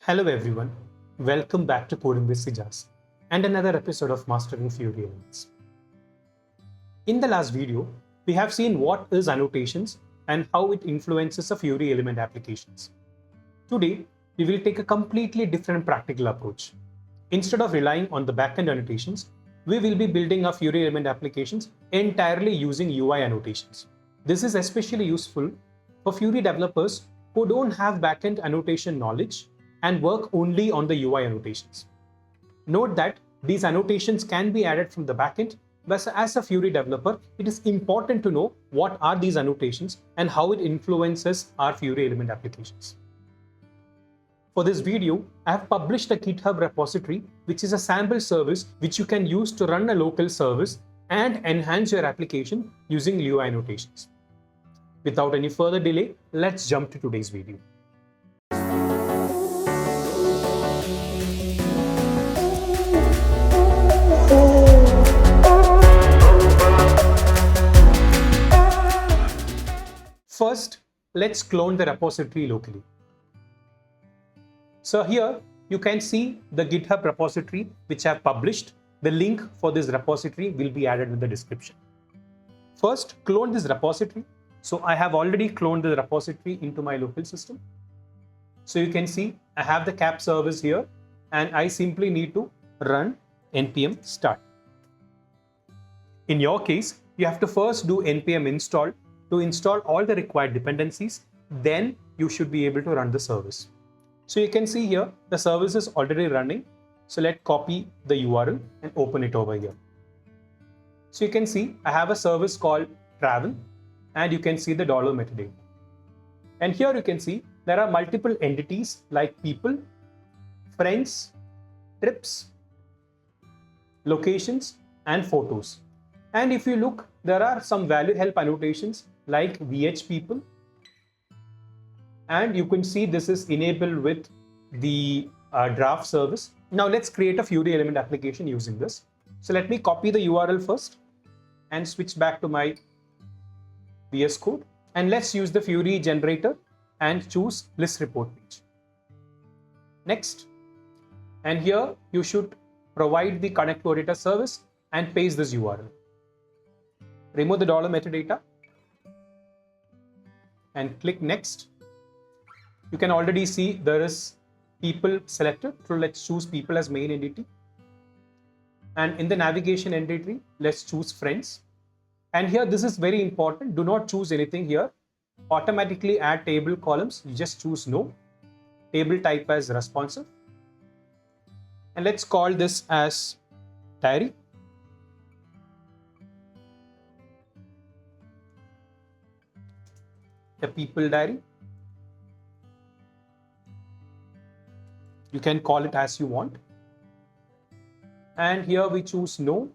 Hello everyone, welcome back to Coding with Sijas and another episode of Mastering Fiori Elements. In the last video, we have seen what is annotations and how it influences the Fiori element applications. Today, we will take a completely different practical approach. Instead of relying on the backend annotations, we will be building our Fiori element applications entirely using UI annotations. This is especially useful for Fiori developers who don't have backend annotation knowledge and work only on the UI annotations. Note that these annotations can be added from the backend, but as a Fiori developer, it is important to know what are these annotations and how it influences our Fiori element applications. For this video, I have published a GitHub repository, which is a sample service which you can use to run a local service and enhance your application using UI annotations. Without any further delay, let's jump to today's video. First, let's clone the repository locally. So here you can see the GitHub repository which I have published. The link for this repository will be added in the description. First, clone this repository. So I have already cloned the repository into my local system. So you can see I have the cap service here and I simply need to run npm start. In your case, you have to first do npm install to install all the required dependencies, then you should be able to run the service. So you can see here, the service is already running. So let's copy the URL and open it over here. So you can see I have a service called travel and you can see the $metadata. And here you can see there are multiple entities like people, friends, trips, locations, and photos. And if you look, there are some value help annotations like VH people. And you can see this is enabled with the draft service. Now let's create a Fiori element application using this. So let me copy the URL first and switch back to my VS Code. And let's use the Fiori generator and choose list report page. Next. And here you should provide the connect to OData service and paste this URL. Remove the $metadata and click next. You can already see there is people selected. So let's choose people as main entity. And in the navigation entity, let's choose friends. And here, this is very important. Do not choose anything here. Automatically add table columns. You just choose no. Table type as responsive. And let's call this as diary. The people diary. You can call it as you want. And here we choose no,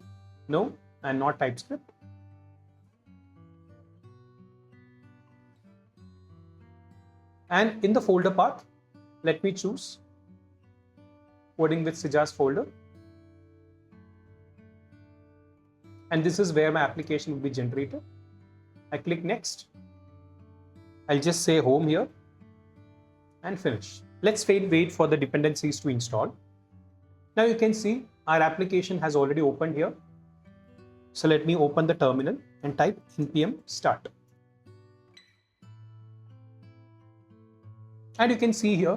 and not TypeScript. And in the folder path, let me choose Coding with Sijas folder. And this is where my application will be generated. I click next. I'll just say home here and finish. Let's wait for the dependencies to install. Now you can see our application has already opened here. So let me open the terminal and type npm start. And you can see here,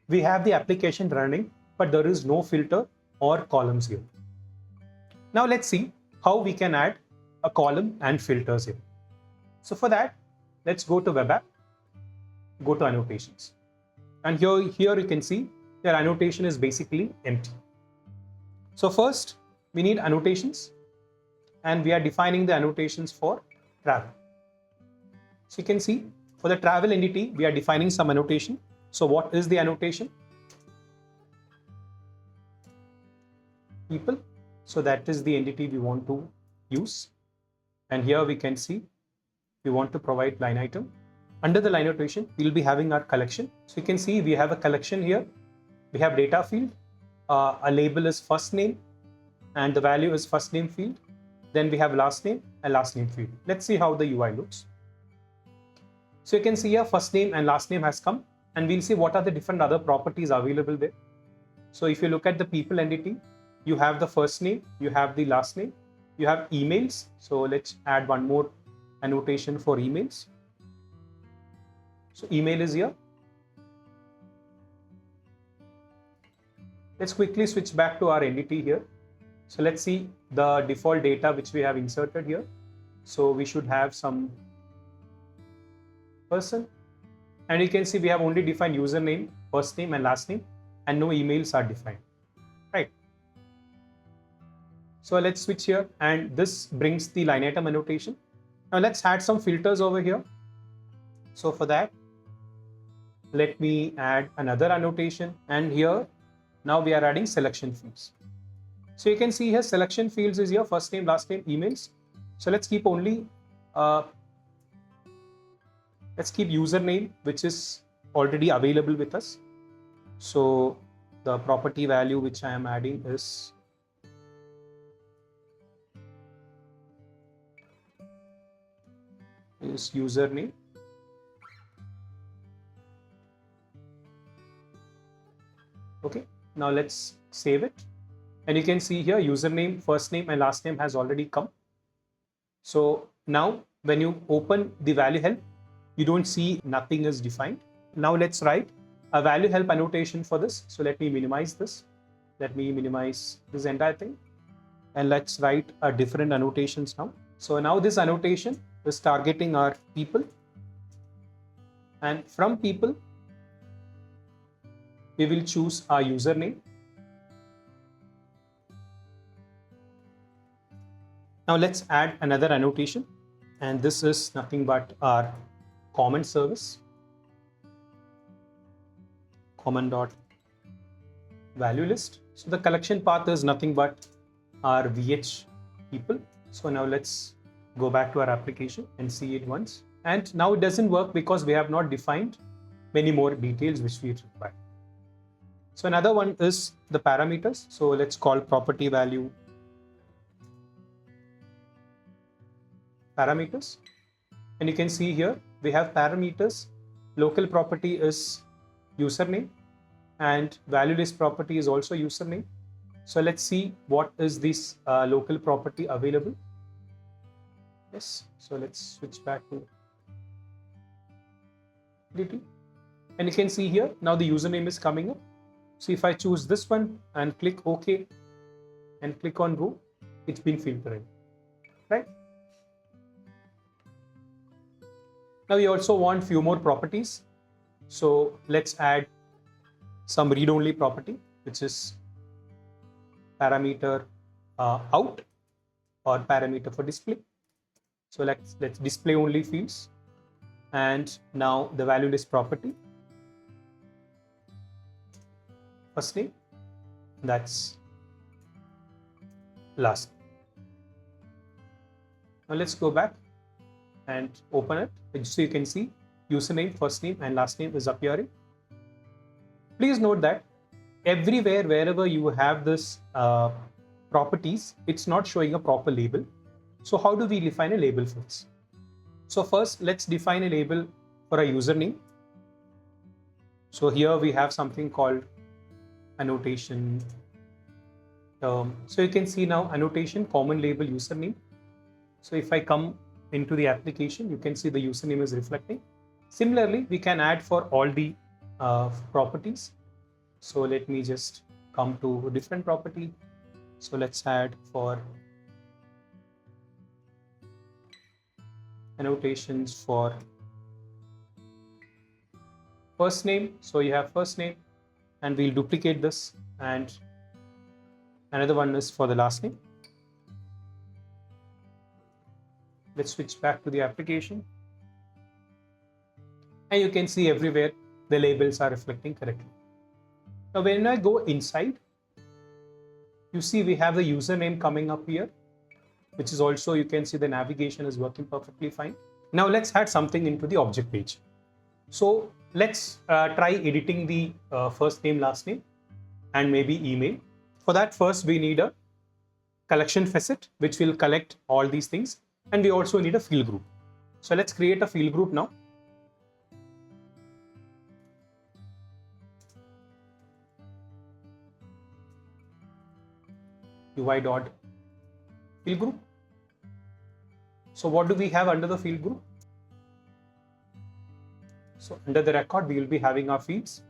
we have the application running, but there is no filter or columns here. Now let's see how we can add a column and filters here. So for that, let's go to web app, go to annotations. And here you can see your annotation is basically empty. So first, we need annotations, and we are defining the annotations for travel. So you can see for the travel entity, we are defining some annotation. So what is the annotation? People. So that is the entity we want to use. And here we can see we want to provide LineItem. Under the line annotation, we'll be having our collection. So you can see we have a collection here. We have data field. A label is first name and the value is first name field. Then we have last name and last name field. Let's see how the UI looks. So you can see here first name and last name has come. and we'll see what are the different other properties available there. So if you look at the people entity, you have the first name, you have the last name, you have emails. So let's add one more annotation for emails. So email is here. Let's quickly switch back to our entity here. So let's see the default data which we have inserted here. So we should have some person, and you can see we have only defined username, first name and last name, and no emails are defined, right? So let's switch here, and this brings the line item annotation. Now let's add some filters over here. So for that, let me add another annotation, and here now we are adding selection fields. So you can see here selection fields is here, first name, last name, emails. So let's keep only let's keep username, which is already available with us. So the property value which I am adding is username. Okay, now let's save it. And you can see here username, first name and last name has already come. So now when you open the value help, you don't see nothing is defined. Now let's write a value help annotation for this. So let me minimize this. Let me minimize this entire thing. And let's write a different annotations now. So now this annotation is targeting our people. And from people, we will choose our username. Now let's add another annotation, and this is nothing but our comment service, comment dot value list. So the collection path is nothing but our VH people. So now let's go back to our application and see it once. And now it doesn't work because we have not defined many more details which we require. So another one is the parameters. So let's call property value parameters. And you can see here we have parameters. Local property is username and value list property is also username. So let's see what is this local property available. Yes, so let's switch back to DT. And you can see here now the username is coming up. So if I choose this one and click OK and click on Go, it's been filtered, right? Now we also want few more properties. So let's add some read-only property, which is parameter out or parameter for display. So let's display only fields. And now the value list property, first name, that's last. Now let's go back and open it. So you can see username, first name and last name is appearing. Please note that everywhere, wherever you have this properties, it's not showing a proper label. So how do we define a label for this? So first, let's define a label for a username. So here we have something called annotation term. So you can see now annotation, common label, username. So if I come into the application, you can see the username is reflecting. Similarly, we can add for all the properties. So let me just come to a different property. So let's add for annotations for first name. So you have first name and we'll duplicate this, and another one is for the last name. Let's switch back to the application. And you can see everywhere the labels are reflecting correctly. Now when I go inside, you see we have the username coming up here, which is also, you can see the navigation is working perfectly fine. Now let's add something into the object page. So let's try editing the first name, last name, and maybe email. For that, first we need a collection facet, which will collect all these things. And we also need a field group. So let's create a field group now. UI dot field group. So what do we have under the field group? So under the record, we will be having our fields.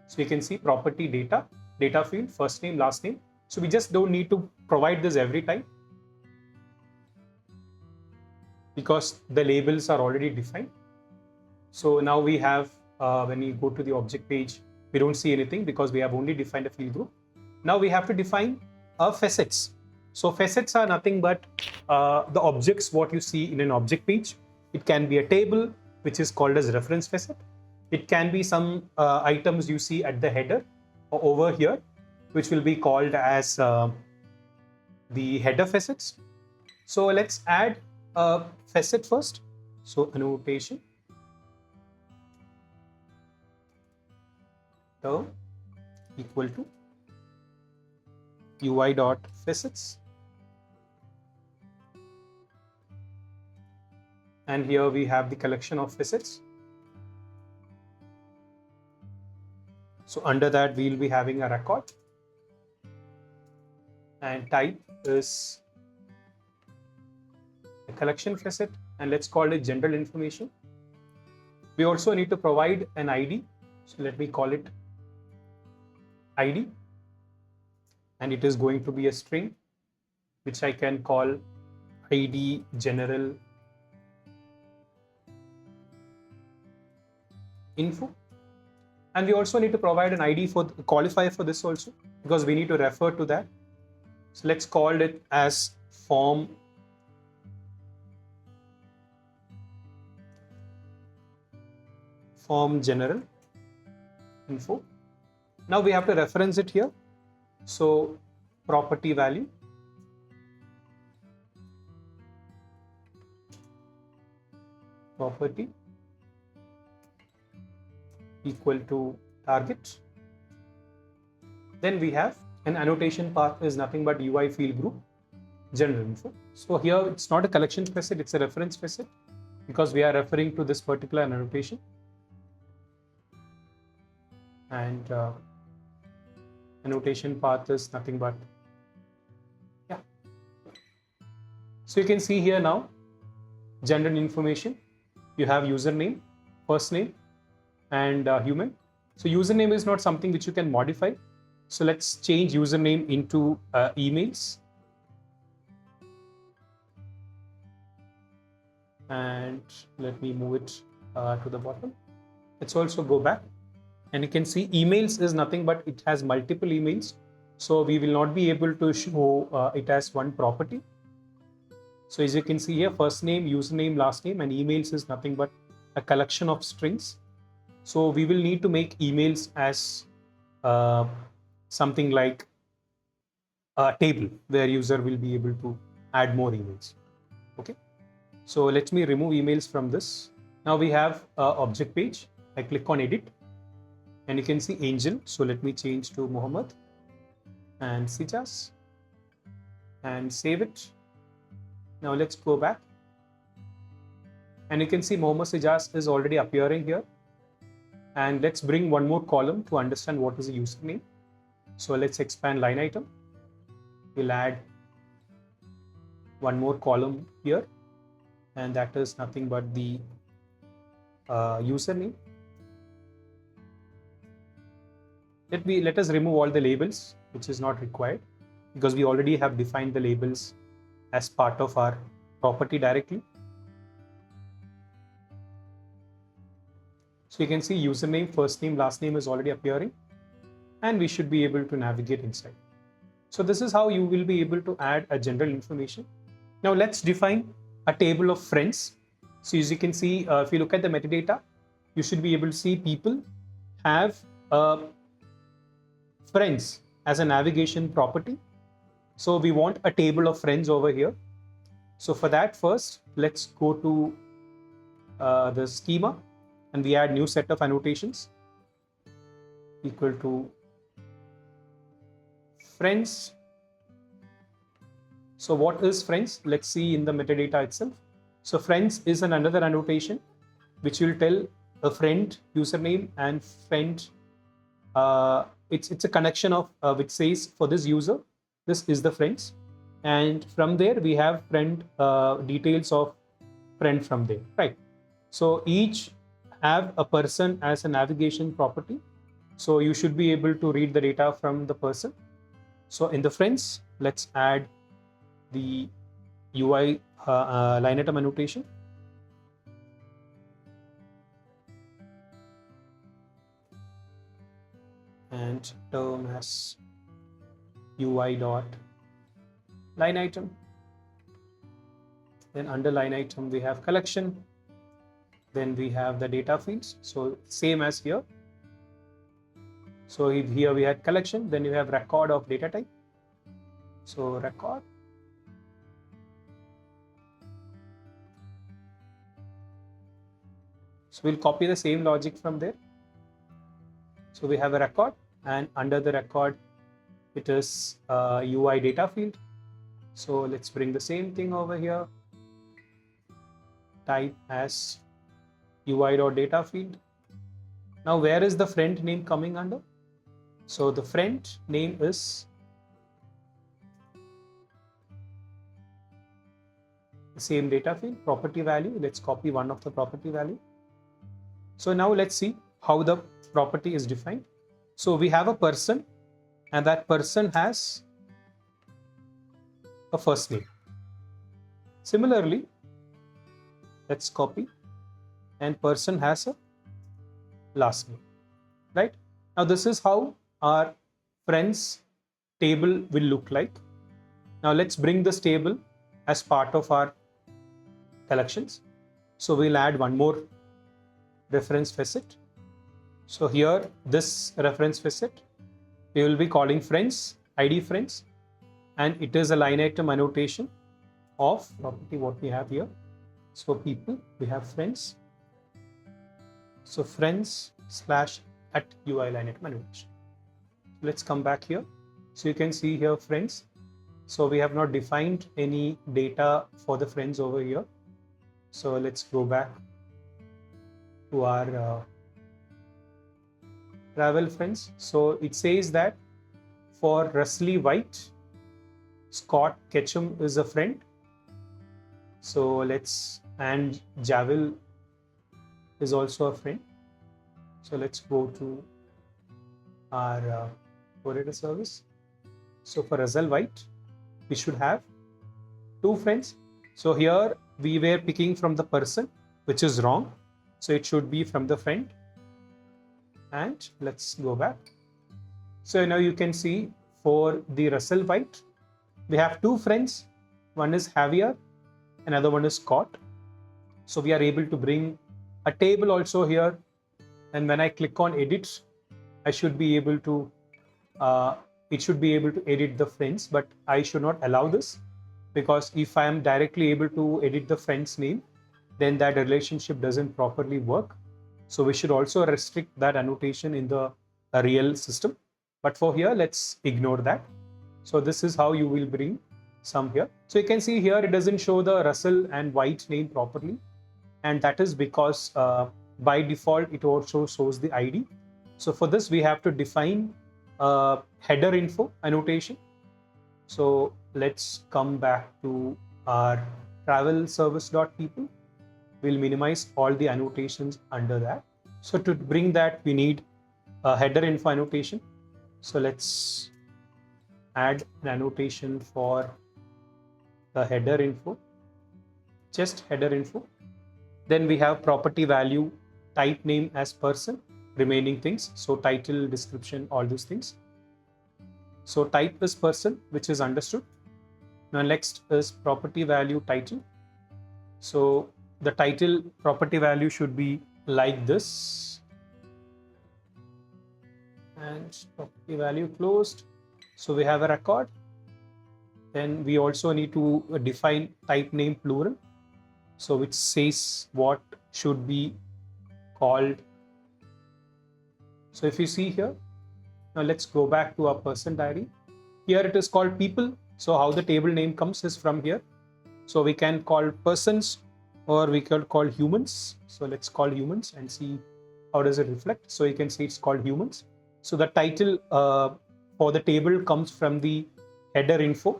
So you can see property data, data field, first name, last name. So we just don't need to provide this every time because the labels are already defined. So now we have, when you go to the object page, we don't see anything because we have only defined a field group. Now we have to define facets. So facets are nothing but the objects what you see in an object page. It can be a table, which is called as reference facet. It can be some items you see at the header or over here, which will be called as the header facets. So let's add a facet first. So annotation term equal to UI dot facets. And here we have the collection of facets. So under that, we will be having a record. And type is a collection facet. And let's call it general information. We also need to provide an ID. So let me call it ID. And it is going to be a string, which I can call ID general info. And we also need to provide an ID for the qualifier for this also, because we need to refer to that. So let's call it as form general info. Now we have to reference it here. So property value property equal to target. Then we have an annotation path is nothing but UI field group general info. So here it's not a collection facet, it's a reference facet because we are referring to this particular annotation. And annotation path is nothing but, yeah. So you can see here now, general information, you have username, first name, and human. So username is not something which you can modify. So let's change username into emails. And let me move it to the bottom. Let's also go back. And you can see emails is nothing but it has multiple emails. So we will not be able to show it as one property. So as you can see here, first name, username, last name, and emails is nothing but a collection of strings. So we will need to make emails as something like a table where user will be able to add more emails. Okay. So let me remove emails from this. Now we have object page. I click on edit and you can see Angel. So let me change to Muhammad and Sijas and save it. Now let's go back and you can see Muhammad Sijas is already appearing here. And let's bring one more column to understand what is the username. So let's expand LineItem. We'll add one more column here, and that is nothing but the username. Let us remove all the labels, which is not required because we already have defined the labels as part of our property directly. So you can see username, first name, last name is already appearing, and we should be able to navigate inside. So this is how you will be able to add a general information. Now let's define a table of friends. So as you can see, if you look at the metadata, you should be able to see people have friends as a navigation property. So we want a table of friends over here. So for that, first, let's go to the schema. And we add new set of annotations equal to friends. So what is friends? Let's see in the metadata itself. So friends is another annotation which will tell a friend username and friend. It's a connection of which says for this user This is the friends, and from there we have friend details of friend from there, right? So each have a person as a navigation property. So you should be able to read the data from the person. So in the friends, let's add the UI LineItem annotation. And term as UI dot LineItem. Then under LineItem we have collection. Then we have the data fields. So same as here. So here we had collection. Then you have record of data type. So record. So we'll copy the same logic from there. So we have a record, and under the record it is UI data field. So let's bring the same thing over here. Type as UI.data field. Now where is the friend name coming under? So the friend name is the same data field, property value. Let's copy one of the property value. So now let's see how the property is defined. So we have a person, and that person has a first name. Similarly, let's copy, and person has a last name, right? Now this is how our friends table will look like. Now let's bring this table as part of our collections. So we'll add one more reference facet. So here, this reference facet, we will be calling friends, ID friends, and it is a LineItem annotation of property what we have here. So people, we have friends. So friends slash at UI LineItem annotation. Let's come back here. So you can see here friends. So we have not defined any data for the friends over here. So let's go back to our travel friends. So it says that for Russley White, Scott Ketchum is a friend. So and Javil is also a friend. So let's go to our courier service. So for Russell White, we should have two friends. So here we were picking from the person, which is wrong. So it should be from the friend. And let's go back. So now you can see for the Russell White, we have two friends. One is Javier, another one is Scott. So we are able to bring a table also here. And when I click on edit, I should be able to, it should be able to edit the friends, but I should not allow this, because if I am directly able to edit the friend's name, then that relationship doesn't properly work. So we should also restrict that annotation in the real system. But for here, let's ignore that. So this is how you will bring some here. So you can see here, it doesn't show the Russell and White name properly. And that is because by default, it also shows the ID. So for this, we have to define HeaderInfo annotation. So let's come back to our travel service.people. We'll minimize all the annotations under that. So to bring that, we need a HeaderInfo annotation. So let's add an annotation for the HeaderInfo, just HeaderInfo. Then we have property value, type name as person, remaining things. So title, description, all those things. So type is person, which is understood. Now next is property value title. So the title property value should be like this. And property value closed. So we have a record. Then we also need to define type name plural. So which says what should be called. So if you see here, now let's go back to our person diary. Here it is called people. So how the table name comes is from here. So we can call persons, or we can call humans. So let's call humans and see how does it reflect. So you can see it's called humans. So the title for the table comes from the HeaderInfo,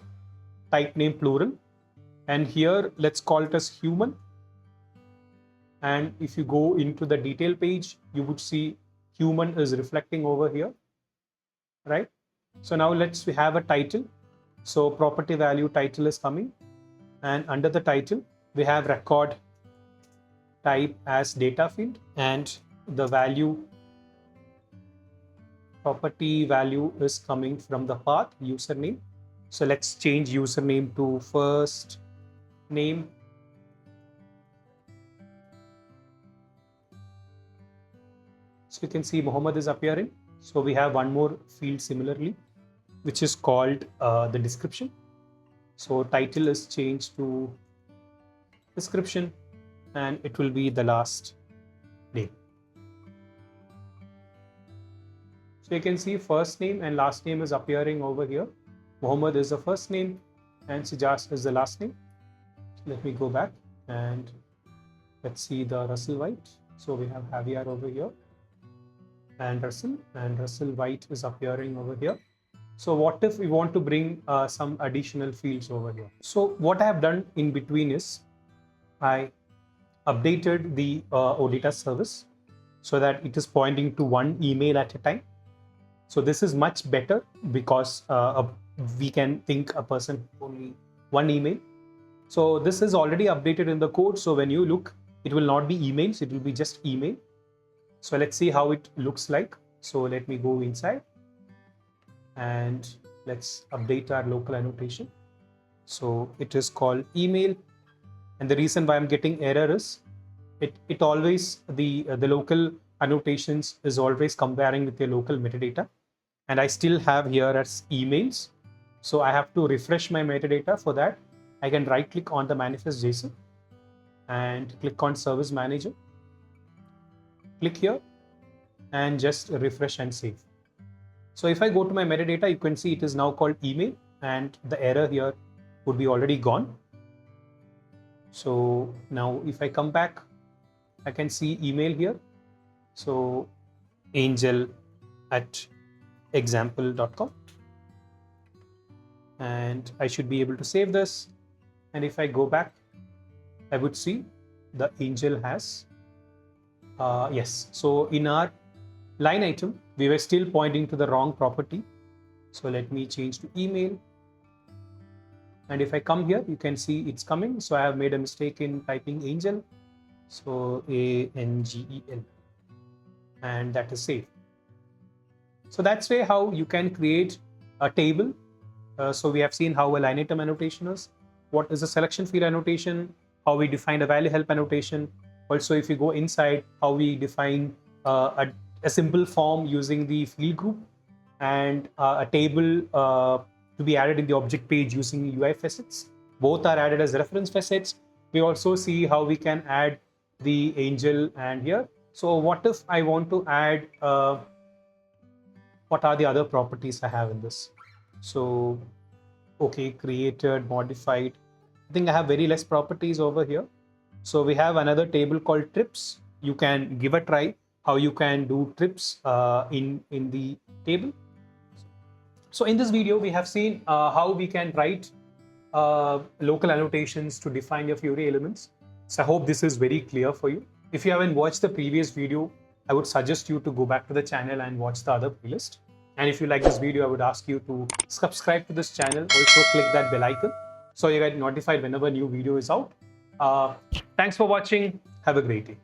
type name plural, and here let's call it as human. And if you go into the detail page, you would see human is reflecting over here, right? So now we have a title. So property value title is coming, and under the title we have record type as data field, and the value property value is coming from the path username. So let's change username to first name. So you can see Muhammad is appearing. So we have one more field similarly, which is called the description. So title is changed to description, and it will be the last name. So you can see first name and last name is appearing over here. Muhammad is the first name and Sijas is the last name. Let me go back and let's see the Russell White. So we have Javier over here and Russell White is appearing over here. So what if we want to bring some additional fields over here? So what I have done in between is I updated the OData service so that it is pointing to one email at a time. So this is much better because we can think a person only one email. So this is already updated in the code. So when you look, it will not be emails, it will be just email. So let's see how it looks like. So let me go inside and let's update our local annotation. So it is called email. And the reason why I'm getting error is it always, the local annotations is always comparing with the local metadata. And I still have here as emails. So I have to refresh my metadata. For that, I can right click on the manifest JSON and click on service manager. Click here and just refresh and save. So if I go to my metadata, you can see it is now called email and the error here would be already gone. So now if I come back, I can see email here. So angel@example.com, and I should be able to save this. And if I go back, I would see the angel has yes. So in our line item, we were still pointing to the wrong property. So let me change to email. And if I come here, you can see it's coming. So I have made a mistake in typing angel. So ANGEL, and that is saved. So that's way how you can create a table. So we have seen how a LineItem annotation is, what is a selection field annotation, how we define a value help annotation. Also, if you go inside, how we define a simple form using the field group, and a table to be added in the object page using UI facets. Both are added as reference facets. We also see how we can add the angel and here. So what if I want to add, what are the other properties I have in this? So, okay, created, modified. I think I have very less properties over here. So we have another table called trips. You can give a try how you can do trips in the table. So in this video, we have seen how we can write local annotations to define your Fiori elements. So I hope this is very clear for you. If you haven't watched the previous video, I would suggest you to go back to the channel and watch the other playlist. And if you like this video, I would ask you to subscribe to this channel. Also click that bell icon so you get notified whenever a new video is out. Thanks for watching. Have a great day.